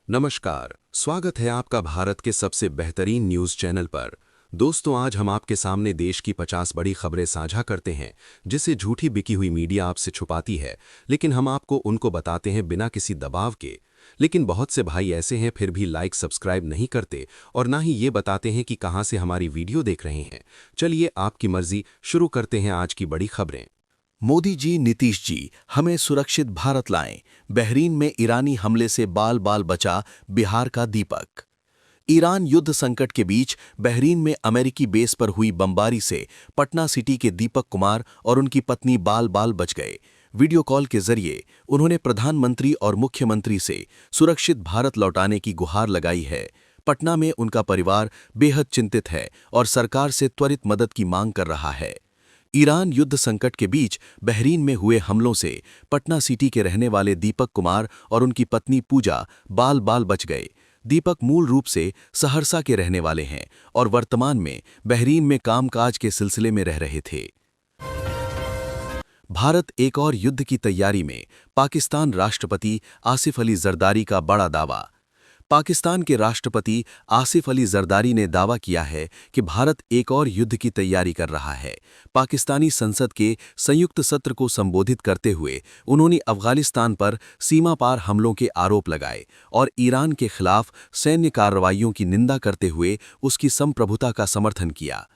नमस्कार, स्वागत है आपका भारत के सबसे बेहतरीन न्यूज़ चैनल पर। दोस्तों, आज हम आपके सामने देश की 50 बड़ी खबरें साझा करते हैं जिसे झूठी बिकी हुई मीडिया आपसे छुपाती है, लेकिन हम आपको उनको बताते हैं बिना किसी दबाव के। लेकिन बहुत से भाई ऐसे हैं फिर भी लाइक सब्सक्राइब नहीं करते और ना ही ये बताते हैं कि कहाँ से हमारी वीडियो देख रहे हैं। चलिए आपकी मर्जी, शुरू करते हैं आज की बड़ी खबरें। मोदी जी, नीतीश जी, हमें सुरक्षित भारत लाएं। बहरीन में ईरानी हमले से बाल बाल बचा बिहार का दीपक। ईरान युद्ध संकट के बीच बहरीन में अमेरिकी बेस पर हुई बमबारी से पटना सिटी के दीपक कुमार और उनकी पत्नी बाल बाल बच गए। वीडियो कॉल के जरिए उन्होंने प्रधानमंत्री और मुख्यमंत्री से सुरक्षित भारत लौटाने की गुहार लगाई है। पटना में उनका परिवार बेहद चिंतित है और सरकार से त्वरित मदद की मांग कर रहा है। ईरान युद्ध संकट के बीच बहरीन में हुए हमलों से पटना सिटी के रहने वाले दीपक कुमार और उनकी पत्नी पूजा बाल बाल बच गए। दीपक मूल रूप से सहरसा के रहने वाले हैं और वर्तमान में बहरीन में कामकाज के सिलसिले में रह रहे थे। भारत एक और युद्ध की तैयारी में, पाकिस्तान राष्ट्रपति आसिफ अली जरदारी का बड़ा दावा। पाकिस्तान के राष्ट्रपति आसिफ अली जरदारी ने दावा किया है कि भारत एक और युद्ध की तैयारी कर रहा है। पाकिस्तानी संसद के संयुक्त सत्र को संबोधित करते हुए उन्होंने अफगानिस्तान पर सीमा पार हमलों के आरोप लगाए और ईरान के खिलाफ सैन्य कार्रवाइयों की निंदा करते हुए उसकी संप्रभुता का समर्थन किया।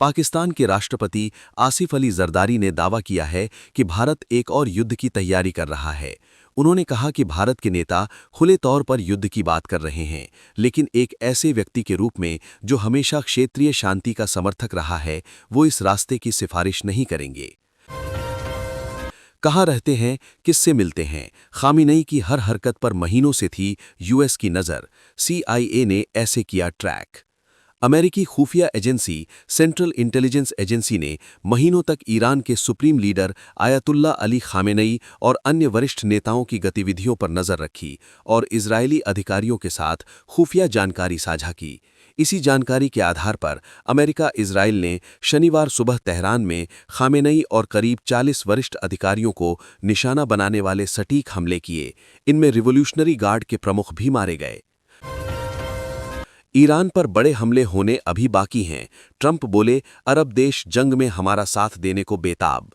पाकिस्तान के राष्ट्रपति आसिफ अली जरदारी ने दावा किया है कि भारत एक और युद्ध की तैयारी कर रहा है। उन्होंने कहा कि भारत के नेता खुले तौर पर युद्ध की बात कर रहे हैं, लेकिन एक ऐसे व्यक्ति के रूप में जो हमेशा क्षेत्रीय शांति का समर्थक रहा है, वो इस रास्ते की सिफारिश नहीं करेंगे। कहाँ रहते हैं, किससे मिलते हैं? खामिनेई की हर हरकत पर महीनों से थी यूएस की नज़र। CIA ने ऐसे किया ट्रैक। अमेरिकी खुफिया एजेंसी सेंट्रल इंटेलिजेंस एजेंसी ने महीनों तक ईरान के supreme leader ayatollah Ali Khamenei और अन्य वरिष्ठ नेताओं की गतिविधियों पर नज़र रखी और इजरायली अधिकारियों के साथ खुफिया जानकारी साझा की। इसी जानकारी के आधार पर अमेरिका इजराइल ने शनिवार सुबह तेहरान में खामेनेई और करीब 40 वरिष्ठ अधिकारियों को निशाना बनाने वाले सटीक हमले किए। इनमें रिवोल्यूशनरी गार्ड के प्रमुख भी मारे गए। ईरान पर बड़े हमले होने अभी बाकी हैं। ट्रंप बोले, अरब देश जंग में हमारा साथ देने को बेताब।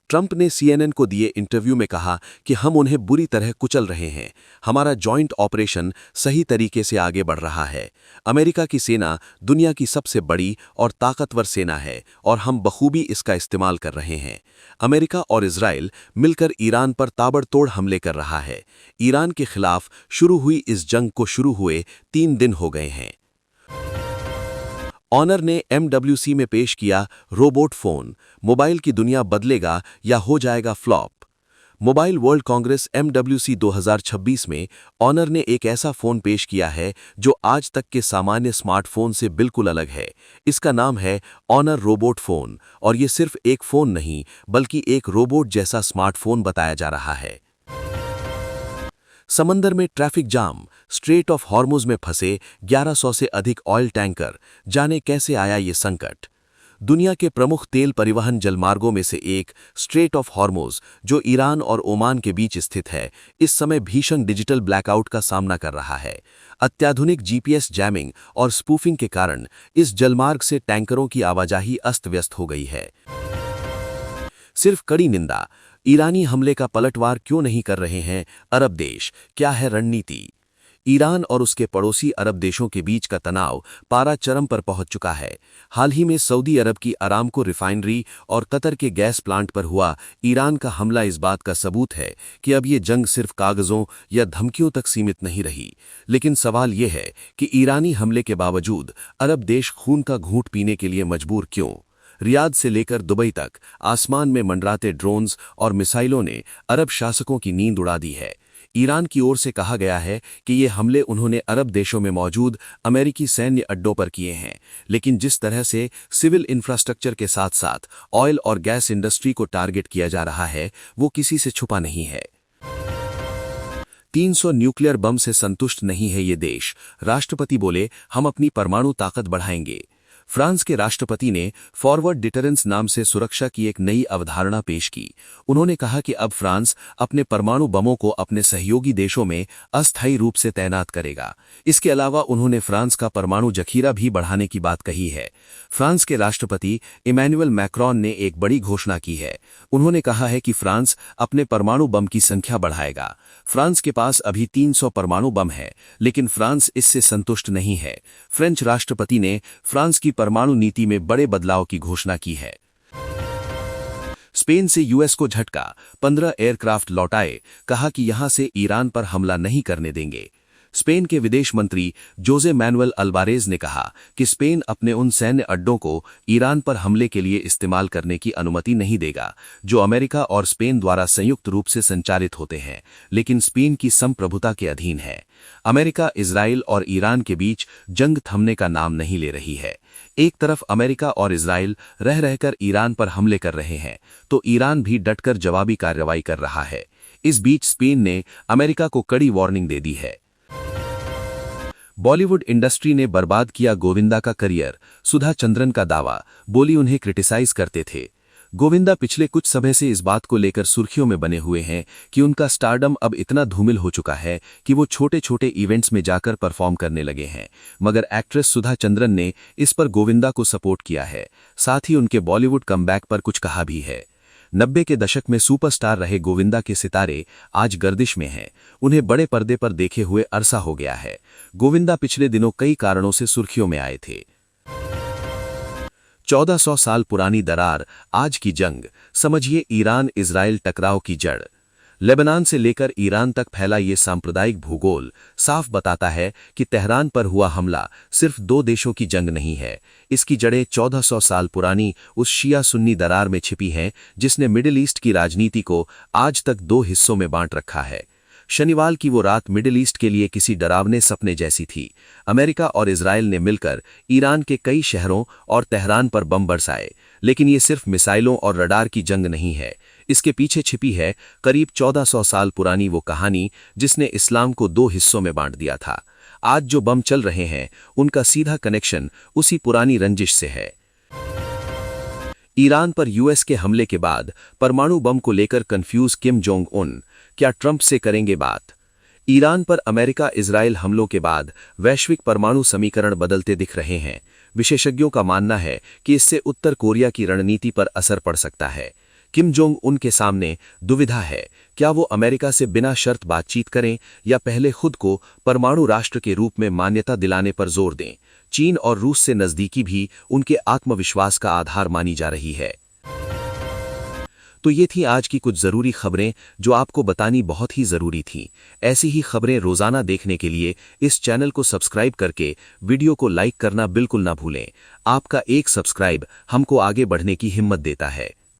ट्रंप ने CNN को दिए इंटरव्यू में कहा कि हम उन्हें बुरी तरह कुचल रहे हैं। हमारा जॉइंट ऑपरेशन सही तरीके से आगे बढ़ रहा है। अमेरिका की सेना दुनिया की सबसे बड़ी और ताकतवर सेना है और हम बखूबी इसका इस्तेमाल कर रहे हैं। अमेरिका और इजराइल मिलकर ईरान पर ताबड़तोड़ हमले कर रहा है। ईरान के खिलाफ शुरू हुई इस जंग को शुरू हुए 3 दिन हो गए हैं। ऑनर ने MWC में पेश किया रोबोट फोन। मोबाइल की दुनिया बदलेगा या हो जाएगा flop. Mobile world Congress MWC 2026 में ऑनर ने एक ऐसा फोन पेश किया है जो आज तक के सामान्य स्मार्टफोन से बिल्कुल अलग है। इसका नाम है ऑनर रोबोट फोन और ये सिर्फ एक फोन नहीं बल्कि एक रोबोट जैसा स्मार्टफोन बताया जा रहा है। समंदर में traffic jam, straight of Hormuz में फंसे 1100 से अधिक ऑयल टैंकर। जाने कैसे आया ये संकट। दुनिया के प्रमुख तेल परिवहन जलमार्गों में से एक स्ट्रेट ऑफ हॉर्मुज, जो ईरान और ओमान के बीच स्थित है, इस समय भीषण डिजिटल ब्लैकआउट का सामना कर रहा है। अत्याधुनिक GPS जैमिंग और स्पूफिंग के कारण इस जलमार्ग से टैंकरों की आवाजाही अस्त व्यस्त हो गई है। सिर्फ कड़ी निंदा। ईरानी हमले का पलटवार क्यों नहीं कर रहे हैं अरब देश? क्या है रणनीति? ईरान और उसके पड़ोसी अरब देशों के बीच का तनाव पारा चरम पर पहुंच चुका है। हाल ही में सऊदी अरब की अरामको रिफाइनरी और कतर के गैस प्लांट पर हुआ ईरान का हमला इस बात का सबूत है कि अब ये जंग सिर्फ कागजों या धमकियों तक सीमित नहीं रही। लेकिन सवाल ये है कि ईरानी हमले के बावजूद अरब देश खून का घूंट पीने के लिए मजबूर क्यों? रियाद से लेकर दुबई तक आसमान में मंडराते ड्रोन्स और मिसाइलों ने अरब शासकों की नींद उड़ा दी है। ईरान की ओर से कहा गया है कि ये हमले उन्होंने अरब देशों में मौजूद अमेरिकी सैन्य अड्डों पर किए हैं, लेकिन जिस तरह से सिविल इंफ्रास्ट्रक्चर के साथ साथ ऑयल और गैस इंडस्ट्री को टारगेट किया जा रहा है, वो किसी से छुपा नहीं है। 300 न्यूक्लियर बम से संतुष्ट नहीं है ये देश। राष्ट्रपति बोले, हम अपनी परमाणु ताकत बढ़ाएंगे। फ्रांस के राष्ट्रपति ने फॉरवर्ड डिटरेंस नाम से सुरक्षा की एक नई अवधारणा पेश की। उन्होंने कहा कि अब फ्रांस अपने परमाणु बमों को अपने सहयोगी देशों में अस्थायी रूप से तैनात करेगा। इसके अलावा उन्होंने फ्रांस का परमाणु जखीरा भी बढ़ाने की बात कही है। फ्रांस के राष्ट्रपति इमैनुअल मैक्रॉन ने एक बड़ी घोषणा की है। उन्होंने कहा है कि फ्रांस अपने परमाणु बम की संख्या बढ़ाएगा। फ्रांस के पास अभी 300 परमाणु बम है, लेकिन फ्रांस इससे संतुष्ट नहीं है। फ्रेंच राष्ट्रपति ने फ्रांस की परमाणु नीति में बड़े बदलाव की घोषणा की है। स्पेन से यूएस को झटका, 15 एयरक्राफ्ट लौटाए, कहा कि यहां से ईरान पर हमला नहीं करने देंगे। स्पेन के विदेश मंत्री जोसे मैनुएल अल्वारेज ने कहा कि स्पेन अपने उन सैन्य अड्डों को ईरान पर हमले के लिए इस्तेमाल करने की अनुमति नहीं देगा जो अमेरिका और स्पेन द्वारा संयुक्त रूप से संचालित होते हैं, लेकिन स्पेन की संप्रभुता के अधीन है। अमेरिका इजराइल और ईरान के बीच जंग थमने का नाम नहीं ले रही है। एक तरफ अमेरिका और इजराइल रह रहकर ईरान पर हमले कर रहे हैं, तो ईरान भी डटकर जवाबी कार्रवाई कर रहा है। इस बीच स्पेन ने अमेरिका को कड़ी वार्निंग दे दी है। बॉलीवुड इंडस्ट्री ने बर्बाद किया गोविंदा का करियर, सुधा चंद्रन का दावा, बोली उन्हें क्रिटिसाइज करते थे। गोविंदा पिछले कुछ समय से इस बात को लेकर सुर्खियों में बने हुए हैं कि उनका स्टारडम अब इतना धूमिल हो चुका है कि वो छोटे छोटे इवेंट्स में जाकर परफॉर्म करने लगे हैं। मगर एक्ट्रेस सुधा चंद्रन ने इस पर गोविंदा को सपोर्ट किया है, साथ ही उनके बॉलीवुड कमबैक पर कुछ कहा भी है। 90 के दशक में सुपरस्टार रहे गोविंदा के सितारे आज गर्दिश में हैं। उन्हें बड़े पर्दे पर देखे हुए अरसा हो गया है। गोविंदा पिछले दिनों कई कारणों से सुर्खियों में आए थे। 1400 साल पुरानी दरार, आज की जंग, समझिए ईरान इजराइल टकराव की जड़। लेबनान से लेकर ईरान तक फैला ये सांप्रदायिक भूगोल साफ बताता है कि तेहरान पर हुआ हमला सिर्फ दो देशों की जंग नहीं है। इसकी जड़ें 1400 साल पुरानी उस शिया सुन्नी दरार में छिपी हैं जिसने मिडिल ईस्ट की राजनीति को आज तक दो हिस्सों में बांट रखा है। शनिवार की वो रात मिडिल ईस्ट के लिए किसी डरावने सपने जैसी थी। अमेरिका और इजराइल ने मिलकर ईरान के कई शहरों और तेहरान पर बम बरसाए, लेकिन ये सिर्फ मिसाइलों और रडार की जंग नहीं है। इसके पीछे छिपी है करीब 1400 साल पुरानी वो कहानी जिसने इस्लाम को दो हिस्सों में बांट दिया था। आज जो बम चल रहे हैं उनका सीधा कनेक्शन उसी पुरानी रंजिश से है। ईरान पर यूएस के हमले के बाद परमाणु बम को लेकर कंफ्यूज किम जोंग उन, क्या ट्रंप से करेंगे बात? ईरान पर अमेरिका इजराइल हमलों के बाद वैश्विक परमाणु समीकरण बदलते दिख रहे हैं। विशेषज्ञों का मानना है कि इससे उत्तर कोरिया की रणनीति पर असर पड़ सकता है। किम जोंग उन के सामने दुविधा है, क्या वो अमेरिका से बिना शर्त बातचीत करें या पहले खुद को परमाणु राष्ट्र के रूप में मान्यता दिलाने पर जोर दें। चीन और रूस से नजदीकी भी उनके आत्मविश्वास का आधार मानी जा रही है। तो ये थी आज की कुछ जरूरी खबरें जो आपको बतानी बहुत ही जरूरी थी। ऐसी ही खबरें रोजाना देखने के लिए इस चैनल को सब्सक्राइब करके वीडियो को लाइक करना बिल्कुल ना भूलें। आपका एक सब्सक्राइब हमको आगे बढ़ने की हिम्मत देता है।